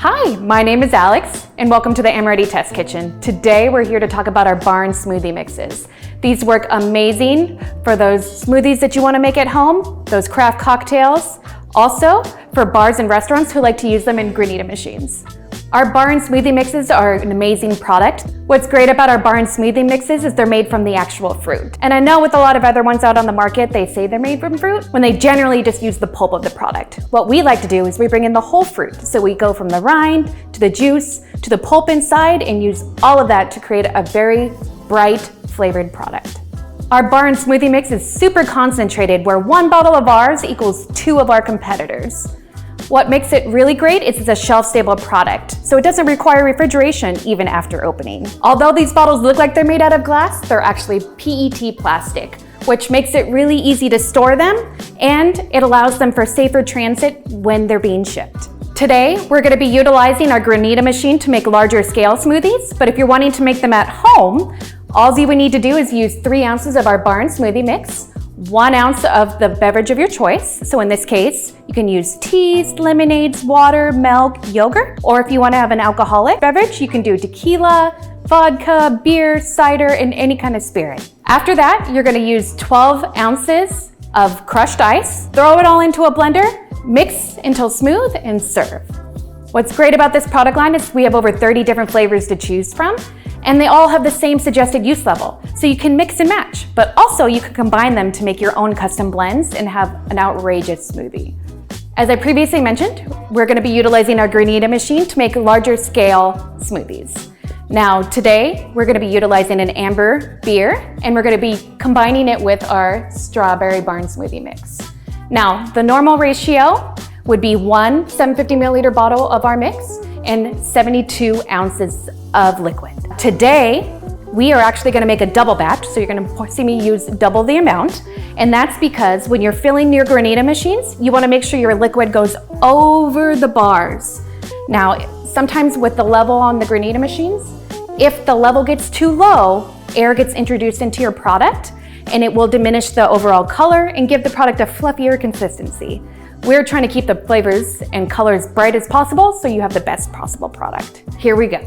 Hi, my name is Alex, and welcome to the Amoretti Test Kitchen. Today, we're here to talk about our bar and smoothie mixes. These work amazing for those smoothies that you want to make at home, those craft cocktails, also for bars and restaurants who like to use them in granita machines. Our bar and smoothie mixes are an amazing product. What's great about our bar and smoothie mixes is they're made from the actual fruit. And I know with a lot of other ones out on the market, they say they're made from fruit when they generally just use the pulp of the product. What we like to do is we bring in the whole fruit. So we go from the rind to the juice to the pulp inside and use all of that to create a very bright flavored product. Our bar and smoothie mix is super concentrated, where one bottle of ours equals 2 of our competitors. What makes it really great is it's a shelf-stable product, so it doesn't require refrigeration even after opening. Although these bottles look like they're made out of glass, they're actually PET plastic, which makes it really easy to store them, and it allows them for safer transit when they're being shipped. Today, we're going to be utilizing our granita machine to make larger scale smoothies, but if you're wanting to make them at home, all you would need to do is use 3 ounces of our bar and smoothie mix, 1 ounce of the beverage of your choice. So in this case, you can use teas, lemonades, water, milk, yogurt, or if you want to have an alcoholic beverage, you can do tequila, vodka, beer, cider, and any kind of spirit. After that, you're going to use 12 ounces of crushed ice, throw it all into a blender, mix until smooth, and serve. What's great about this product line is we have over 30 different flavors to choose from, and they all have the same suggested use level. So you can mix and match, but also you can combine them to make your own custom blends and have an outrageous smoothie. As I previously mentioned, we're going to be utilizing our granita machine to make larger scale smoothies. Now today, we're going to be utilizing an amber beer, and we're going to be combining it with our strawberry bar and smoothie mix. Now, the normal ratio would be 1 750 milliliter bottle of our mix and 72 ounces of liquid. Today, we are actually going to make a double batch, so you're going to see me use double the amount, and that's because when you're filling your granita machines, you want to make sure your liquid goes over the bars. Now, sometimes with the level on the granita machines, if the level gets too low, air gets introduced into your product, and it will diminish the overall color and give the product a fluffier consistency. We're trying to keep the flavors and colors bright as possible so you have the best possible product. Here we go.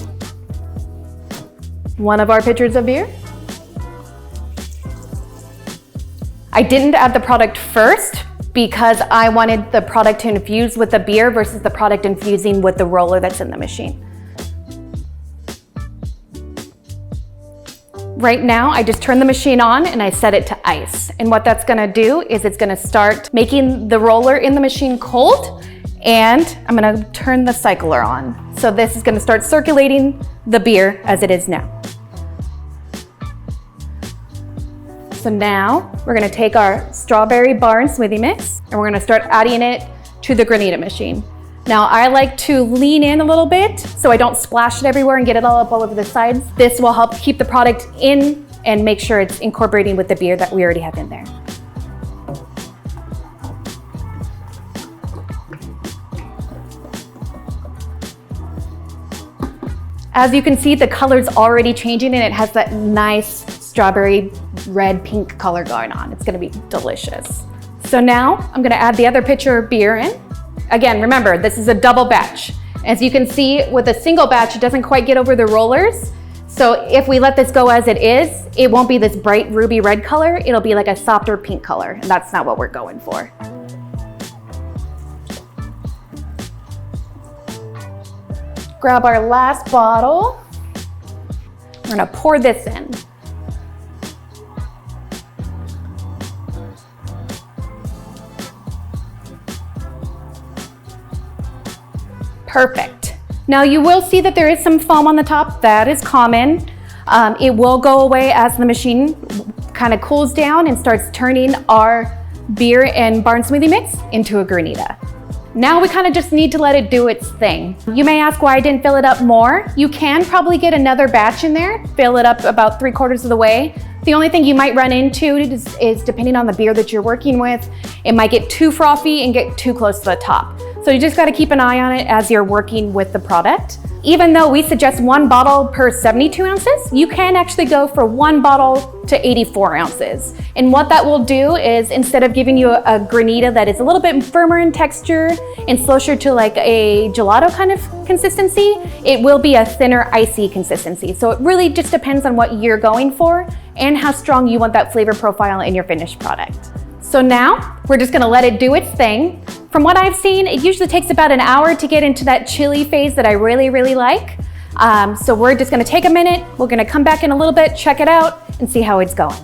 1 of our pitchers of beer. I didn't add the product first because I wanted the product to infuse with the beer versus the product infusing with the roller that's in the machine. Right now, I just turn the machine on and I set it to ice. And what that's gonna do is it's gonna start making the roller in the machine cold, and I'm gonna turn the cycler on. So this is gonna start circulating the beer as it is now. So now we're gonna take our strawberry bar and smoothie mix and we're gonna start adding it to the granita machine. Now I like to lean in a little bit so I don't splash it everywhere and get it all up all over the sides. This will help keep the product in and make sure it's incorporating with the beer that we already have in there. As you can see, the color's already changing and it has that nice strawberry red pink color going on. It's gonna be delicious. So now I'm gonna add the other pitcher of beer in. Again, remember, this is a double batch. As you can see, with a single batch, it doesn't quite get over the rollers. So if we let this go as it is, it won't be this bright ruby red color. It'll be like a softer pink color, and that's not what we're going for. Grab our last bottle. We're gonna pour this in. Perfect. Now you will see that there is some foam on the top. That is common. It will go away as the machine kind of cools down and starts turning our beer and bar and smoothie mix into a granita. Now we kind of just need to let it do its thing. You may ask why I didn't fill it up more. You can probably get another batch in there, fill it up about 3/4 of the way. The only thing you might run into is depending on the beer that you're working with, it might get too frothy and get too close to the top. So you just gotta keep an eye on it as you're working with the product. Even though we suggest 1 bottle per 72 ounces, you can actually go for 1 bottle to 84 ounces. And what that will do is, instead of giving you a granita that is a little bit firmer in texture and closer to like a gelato kind of consistency, it will be a thinner, icy consistency. So it really just depends on what you're going for and how strong you want that flavor profile in your finished product. So now we're just gonna let it do its thing. From what I've seen, it usually takes about an hour to get into that chili phase that I really, really like. So we're just gonna take a minute, we're gonna come back in a little bit, check it out, and see how it's going.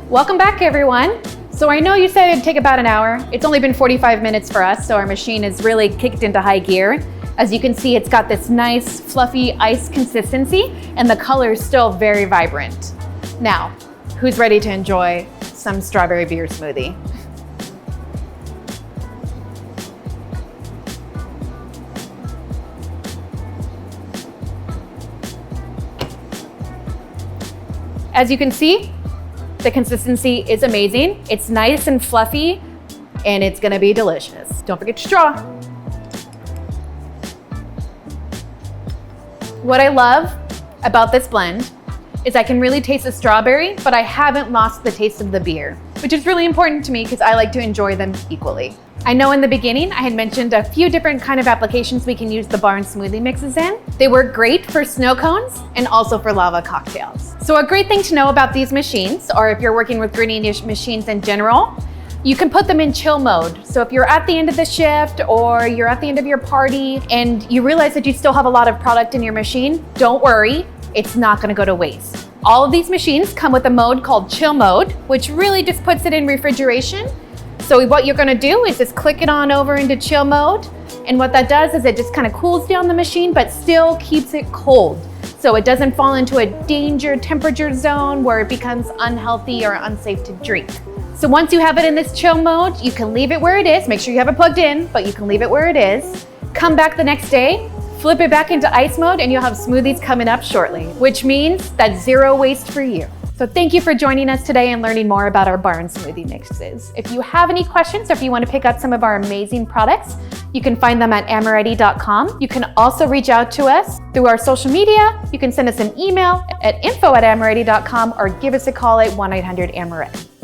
Welcome back, everyone. So I know you said it'd take about an hour. It's only been 45 minutes for us, so our machine is really kicked into high gear. As you can see, it's got this nice, fluffy ice consistency, and the color is still very vibrant. Now, who's ready to enjoy some strawberry beer smoothie? As you can see, the consistency is amazing. It's nice and fluffy, and it's gonna be delicious. Don't forget your straw. What I love about this blend is I can really taste the strawberry, but I haven't lost the taste of the beer, which is really important to me because I like to enjoy them equally. I know in the beginning I had mentioned a few different kind of applications we can use the Bar and Smoothie mixes in. They work great for snow cones and also for lava cocktails. So a great thing to know about these machines, or if you're working with granita machines in general, you can put them in chill mode. So if you're at the end of the shift or you're at the end of your party and you realize that you still have a lot of product in your machine, don't worry, it's not gonna go to waste. All of these machines come with a mode called chill mode, which really just puts it in refrigeration. So what you're gonna do is just click it on over into chill mode. And what that does is it just kind of cools down the machine, but still keeps it cold. So it doesn't fall into a danger temperature zone where it becomes unhealthy or unsafe to drink. So once you have it in this chill mode, you can leave it where it is. Make sure you have it plugged in, but you can leave it where it is. Come back the next day, flip it back into ice mode, and you'll have smoothies coming up shortly, which means that's zero waste for you. So thank you for joining us today and learning more about our Bar and Smoothie mixes. If you have any questions or if you want to pick up some of our amazing products, you can find them at Amoretti.com. You can also reach out to us through our social media. You can send us an email at info@Amoretti.com or give us a call at 1-800-AMORETTI.